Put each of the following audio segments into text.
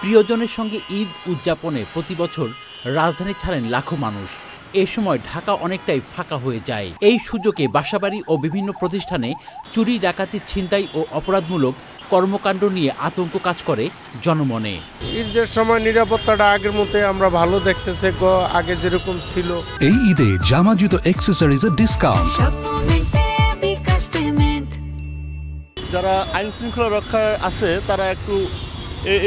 প্রিয়জনের সঙ্গে ঈদ উদযাপনে প্রতি বছর রাজধানী ছাড়েন লাখো মানুষ। এ সময় ঢাকা অনেকটাই ফাঁকা হয়ে যায়। এই সুযোগে বাসাবাড়ি ও বিভিন্ন প্রতিষ্ঠানে চুরি, ডাকাতি, ছিনতাই ও অপরাধমূলক কর্মকাণ্ড নিয়ে আতঙ্ক কাজ করে জনমনে। ঈদের সময় নিরাপত্তাটা আগের মতো আমরা ভালো দেখতেছে, আগে যেরকম ছিল। এই ঈদে জামা জুতো অ্যাকসেসরিজের ডিসকাউন্ট। যারা আইন শৃঙ্খলা রক্ষা আছে তারা একটু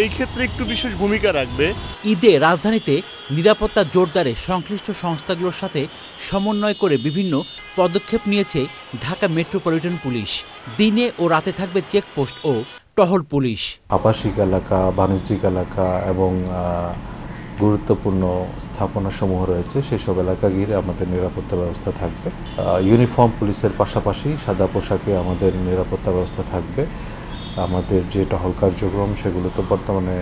এই ক্ষেত্রে একটু বিশেষ ভূমিকা রাখবে। ঈদে রাজধানীতে নিরাপত্তা জোরদারে সংশ্লিষ্ট সংস্থাগুলোর সাথে সমন্বয় করে বিভিন্ন পদক্ষেপ নিয়েছে ঢাকা মেট্রোপলিটন পুলিশ। দিনে ও রাতে থাকবে চেকপোস্ট ও টহল পুলিশ। আবাসিক এলাকা, বাণিজ্যিক এলাকা এবং গুরুত্বপূর্ণ স্থাপনাসমূহ রয়েছে, সেসব এলাকা ঘিরে আমাদের নিরাপত্তা ব্যবস্থা থাকবে। ইউনিফর্ম পুলিশের পাশাপাশি সাদা পোশাকে আমাদের নিরাপত্তা ব্যবস্থা থাকবে। আমাদের যে টহল কার্যক্রম সেগুলো তো বর্তমানে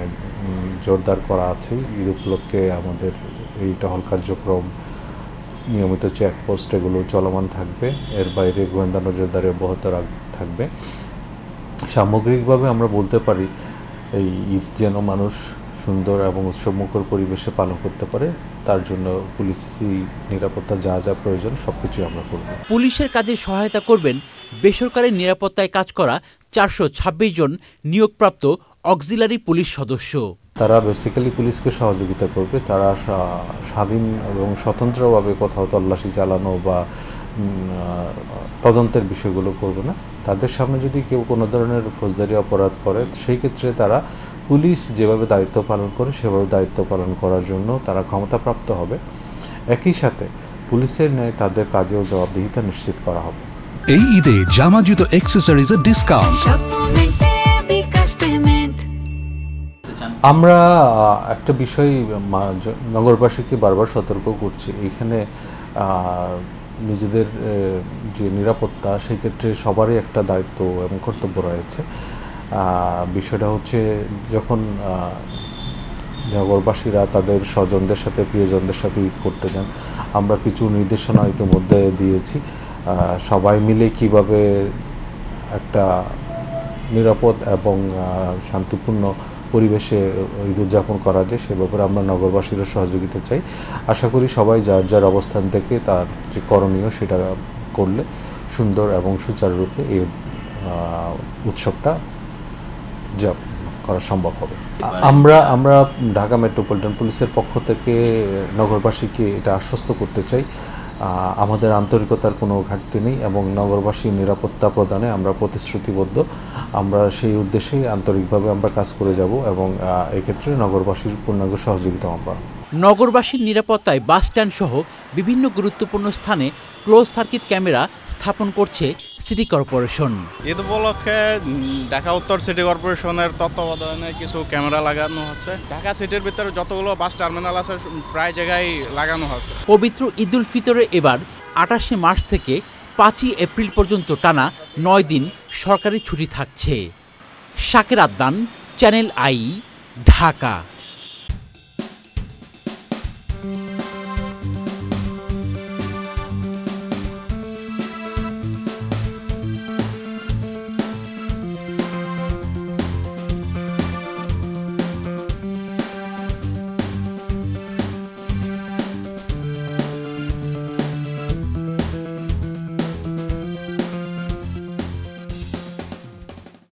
জোরদার করা আছে। ঈদ উপলক্ষে আমাদের এই টহল কার্যক্রম, নিয়মিত চেকপোস্ট এগুলো চলমান থাকবে। এর বাইরে গোয়েন্দা নজরদারি অব্যাহত থাকবে। সামগ্রিকভাবে আমরা বলতে পারি এই ঈদ যেন মানুষ সুন্দর এবং উৎসবমুখর পরিবেশে পালন করতে পারে, তার জন্য পুলিশি নিরাপত্তা যা যা প্রয়োজন সবকিছু আমরা করব। পুলিশের কাজে সহায়তা করবেন বেসরকারি নিরাপত্তায় কাজ করা 426 জন নিয়োগপ্রাপ্ত অক্সিলারি পুলিশ সদস্য। তারা বেসিক্যালি পুলিশকে সহযোগিতা করবে। তারা স্বাধীন এবং স্বতন্ত্রভাবে কোথাও তল্লাশি চালানো বা তদন্তের বিষয়গুলো করবে না। তাদের সামনে যদি কেউ কোনো ধরনের ফৌজদারি অপরাধ করে, সেই ক্ষেত্রে তারা পুলিশ যেভাবে দায়িত্ব পালন করে সেভাবে দায়িত্ব পালন করার জন্য তারা ক্ষমতাপ্রাপ্ত হবে। একই সাথে পুলিশের ন্যায় তাদের কাজেও জবাবদিহিতা নিশ্চিত করা হবে। এই ঈদে জামা জুতো অ্যাকসেসরিজের ডিসকাউন্ট। আমরা একটা বিষয় নগরবাসীকে বারবার সতর্ক করছি, এইখানে নিজেদের যে নিরাপত্তা সেই ক্ষেত্রে সবারই একটা দায়িত্ব এবং কর্তব্য রয়েছে। বিষয়টা হচ্ছে যখন নগরবাসীরা তাদের স্বজনদের সাথে, প্রিয়জনদের সাথে ঈদ করতে যান, আমরা কিছু নির্দেশনা ইতিমধ্যে দিয়েছি। সবাই মিলে কিভাবে একটা নিরাপদ এবং শান্তিপূর্ণ পরিবেশে ঈদ উদযাপন করা যায় সে ব্যাপারে আমরা নগরবাসীরও সহযোগিতা চাই। আশা করি সবাই যার যার অবস্থান থেকে তার যে করণীয় সেটা করলে সুন্দর এবং সুচারুরূপে এই উৎসবটা করা সম্ভব হবে। আমরা ঢাকা মেট্রোপলিটন পুলিশের পক্ষ থেকে নগরবাসীকে এটা আশ্বস্ত করতে চাই, আমাদের আন্তরিকতার কোনো ঘাটতি নেই এবং নগরবাসীর নিরাপত্তা প্রদানে আমরা প্রতিশ্রুতিবদ্ধ। আমরা সেই উদ্দেশ্যে আন্তরিকভাবে আমরা কাজ করে যাব এবং এক্ষেত্রে নগরবাসীর পূর্ণাঙ্গ সহযোগিতা আমরা। নগরবাসীর নিরাপত্তায় বাস স্ট্যান্ড সহ বিভিন্ন গুরুত্বপূর্ণ স্থানে ক্লোজ সার্কিট ক্যামেরা স্থাপন করছে সিটি কর্পোরেশন। ঈদ উপলক্ষে ঢাকা উত্তর সিটি কর্পোরেশনের তত্ত্বাবধানে কিছু ক্যামেরা লাগানো হচ্ছে। ঢাকা সিটির ভিতরে যতগুলো বাস টার্মিনাল আছে প্রায় জায়গায় লাগানো হচ্ছে। পবিত্র ঈদ উল ফিতরে এবার 28 মার্চ থেকে 5 এপ্রিল পর্যন্ত টানা 9 দিন সরকারি ছুটি থাকছে। শাকের আদনান, চ্যানেল আই, ঢাকা।